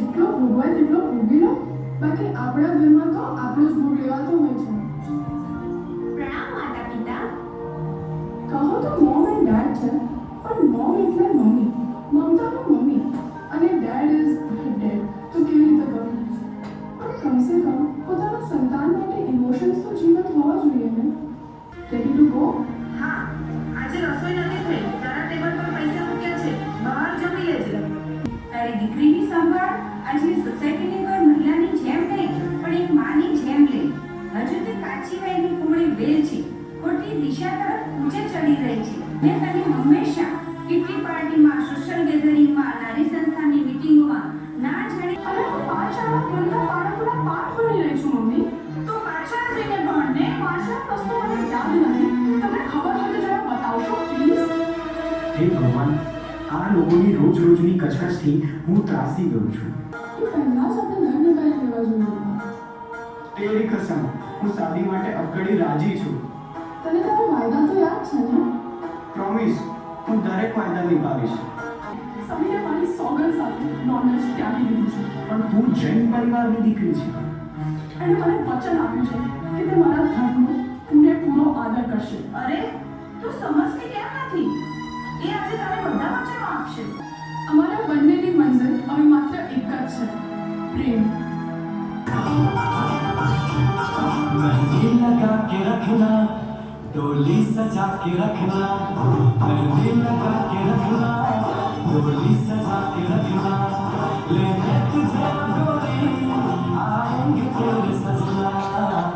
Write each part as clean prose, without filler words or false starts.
જેટલો ભોગવાય તેટલો ભોગી લો, બાકી આપણા ઘરમાં તો આપણો જ ભોગ લેવાતો હોય છે. પ્રણામ માતા પિતા. કહો તો મોમ એન્ડ ડેડ છે, પણ મોમ એટલે મમ્મી, મમતાનું મમ્મી, અને ડેડ ઇઝ ડેડ, તો કેવી રીતે કહું? પણ કમસે કમ પોતાના સંતાન માટે ઇમોશન્સ તો જીવંત હોવા જોઈએ ને. Ready to go? હા, આજે રસોઈ નથી થઈ. તારા ટેબલ પર પૈસા મૂક્યા છે, બહાર જમી લેજે. તારી દીકરીની સંભાળ આજની સોસાયટીની કોઈ મહિલાની જેમ નહીં, પણ એક માની જેમ લે. હજુ તે કાચી વયની કુમળી વેલ છે, ખોટી દિશા તરફ ઊંચે ચડી રહી છે. મેં તને હંમેશા કિટ્ટી પાર્ટીમાં, સોશિયલ ગેધરિંગમાં, નારી સંસ્થાની મીટિંગોમાં ના જાણે અને હું પાઠશાળા પૂરતા બાળકોના પાઠ ભણી રહી છું મમ્મી. તો પાછળ જઈને ભણને. પાઠશાળા વસ્તુ મને યાદ નથી. તમને ખબર હોય તો જરા બતાવશો પ્લીઝ? હે ભગવાન, આ લોકોની રોજ-રોજની કચાશથી હું ત્રાસી ગયો છું. એ પહેલા જ આપણે ઘરને કાઢી લેવા જોઈએ. તેરી કસમ, હું શાદી માટે અબગડી રાજી છું. તને તારા વાયદા તો યાદ છે ને? પ્રોમિસ, હું દરેક વાયદા નિભાવીશ. સમીરે મારી સોગંદ સાથે નોનવેજ ત્યાગી દીધું છે. પણ તું જૈન પરિવારની દીકરી છે. એણે મને વચન આપ્યું છે કે તે મારા ધર્મનો પૂરેપૂરો આદર કરશે. અરે, તું સમજતી કેમ નથી? એ આજે તને બધા વચનો આપશે. અમારા બંનેની મંઝિલ હવે માત્ર એક જ છે, પ્રેમ. मेहंदी लगा के रखना, डोली सजा के रखना, मेहंदी लगा के रखना, डोली सजा के रखना, लेने तुझे डोली आएंगे तेरे सजना,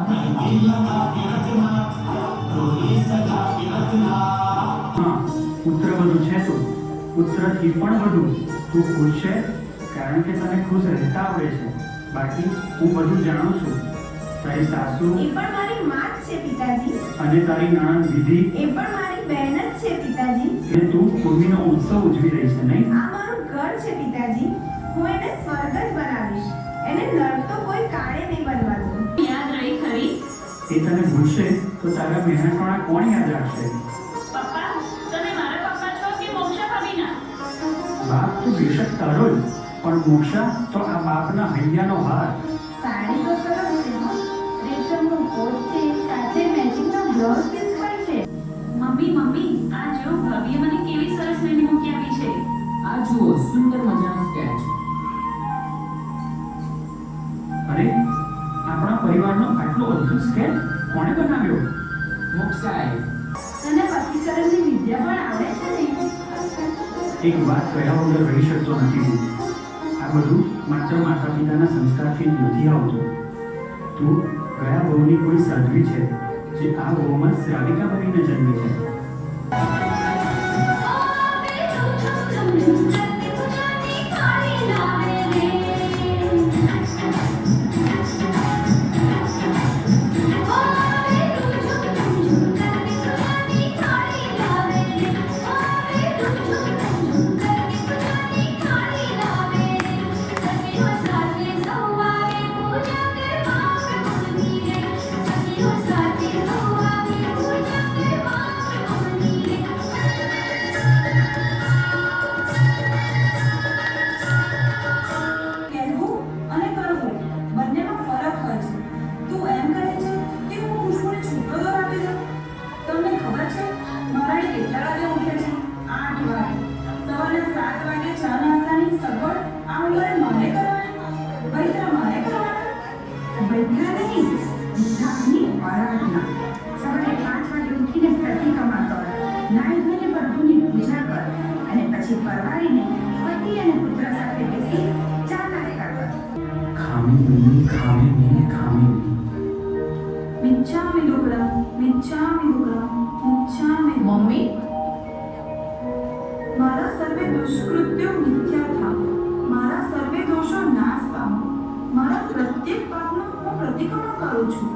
मेहंदी लगा के रखना, डोली सजा के रखना. હા, પુત્ર વધુ છે તું, પુત્રથી પણ વધુ. તું ખુશ છે કારણ કે તને ખુશ રહેતા આવડે છે. બાકી હું બધું જાણું છું. તારી સાસુ એ પણ મારી માં જ છે પિતાજી. અને તારી નણંદ વિધિ એ પણ મારી બહેન જ છે પિતાજી. અને તું કુર્મીનો ઉત્સવ ઉજવી રહી છે નહીં? આ મારું ઘર છે પિતાજી. હું એને સ્વર્ગ જ બનાવીશ. એને નર્ક તો કોઈ કાળે નહીં બનવા દઉં. યાદ રહી ખરી? એ તને ભૂલશે તો તારા મહેનતવાળા કોણ યાદ રાખશે? પપ્પા, તમે મારા પપ્પા છો કે મોક્ષા ભાભીના? બાપ તો બેશક તારો જ, પણ મોક્ષા તો આ બાપના હૈયાનો હાર. સાડી તો સરસ છે હો. રેશમનો કોટ છે, સાથે મેચિંગનો બ્લાઉઝ પીસ પણ છે. મમ્મી, આ જો ભાભીએ મને કેવી સરસ મહેંદી મૂકી આપી છે. આ જુઓ સુંદર મજાનો સ્કેચ. અરે, આપણા પરિવારનો આટલો અદ્ભુત સ્કેચ કોણે બનાવ્યો? મોક્ષાએ. તને વસીકરણની વિદ્યા પણ આવડે છે ને? એક વાત કહ્યા વગર રહી શકતો નથી હું. આ બધું માત્ર માતા પિતાના સંસ્કારથી જ નથી આવતું. તું ગયા બહુની કોઈ સાધ્વી છે જે આ બહુમાં શ્રાવિકા બનીને જન્મી છે. કહેવું અને કરવું બંનેમાં ફરક હોય છે. તું એમ કહે છે કે હું ખુશ્બુને છૂટો દોર આપી દઉં? તમને ખબર છે મારા કેટલા વાગે ઉઠે છે? 8 વાગે. સવારના 7 વાગે ચા નાસ્તાની સગવડ આ ઉંમરે મારે કરવાની? વૈદ્રા મારે કરવાના? વૈદ્રા નહીં, વિદ્યાની આરાધના. સવારે 5 વાગે ઉઠીને પ્રતિક્રમણ કર, નાઈ ધોઈને પ્રભુની પૂજા કર અને પછી પરવારીને પતિ અને પુત્ર સાથે બેસી ચા નાસ્તા કર. ખામી ખામી ખામી. મિચ્છામિ દુક્કડમ, મિચ્છામિ દુક્કડમ, મિચ્છામિ. મમ્મી, મારા સર્વે દુષ્કૃત્યો મિથ્યા થાવ, મારા સર્વે દોષો નાશ પામો, મારા પ્રત્યેક પાપનું હું પ્રતિક્રમણ કરું છું.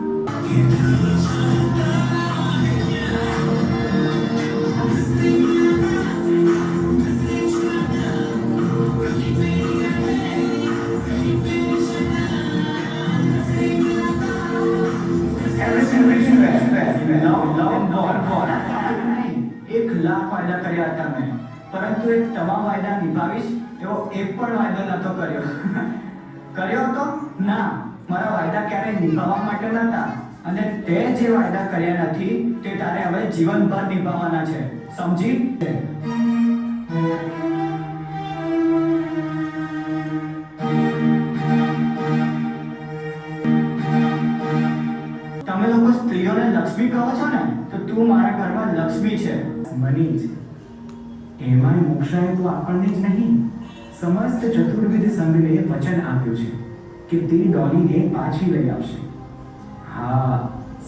એક લાખ વાયદા કર્યા હતા મેં, પરંતુ એક તમામ વાયદા નિભાવીશ એવો એક પણ વાયદો નતો કર્યો. કર્યો હતો? ના, મારા વાયદા ક્યારેય નિભાવવા માટે નહોતા. અને તે જે વાયદા કર્યા નથી તે તારે હવે જીવનભર નિભાવવાના છે. સમજી? તમે લોકો સ્ત્રીઓને લક્ષ્મી કહો છો ને, તો તું મારા ઘરમાં લક્ષ્મી છે. મની જ. એમાંય મોક્ષાએ તો આપણને જ નહીં, સમસ્ત ચતુર્વિધ સંઘને વચન આપ્યું છે કે તે ડોલીને પાછી લઈ આવશે. હા,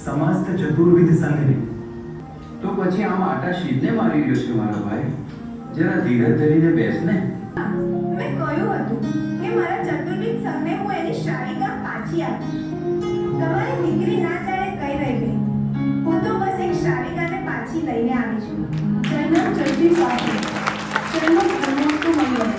સમસ્ત ચતુર્વિધ સંઘને. તો પછી આમ આટા શીતને મારી રહ્યો છે મારો ભાઈ. જરા ધીરજ ધરીને બેસ ને. મેં કહ્યું હતું કે મારા ચતુર્વિધ સંઘને હું એની શાળિકા પાછી આપીશ. તમારી દીકરી ના જાણે કઈ રહી ગઈ. હું તો બસ એક શાળિકાને પાછી લઈને આવી છું. જૈનમ જયતી સાથે જૈનમ ધર્મોસ્તુ મંગલમ.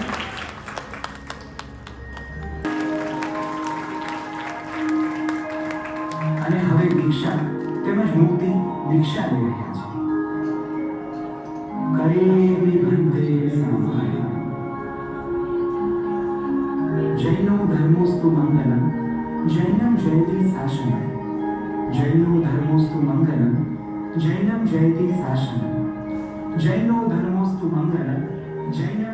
અને હવે દીક્ષા તેમજ મુક્તિ દીક્ષા લઈ રહ્યા છે. કરે વિભંતે સમાય જૈનો ધર્મોસ્તુ મંગલમ જૈનમ જયતિ શાસનમ. જૈનો ધર્મોસ્તુ મંગલમ જૈનમ જયતિ શાસનમ. જૈનો ધર્મોસ્તુ મંગલમ જૈનમ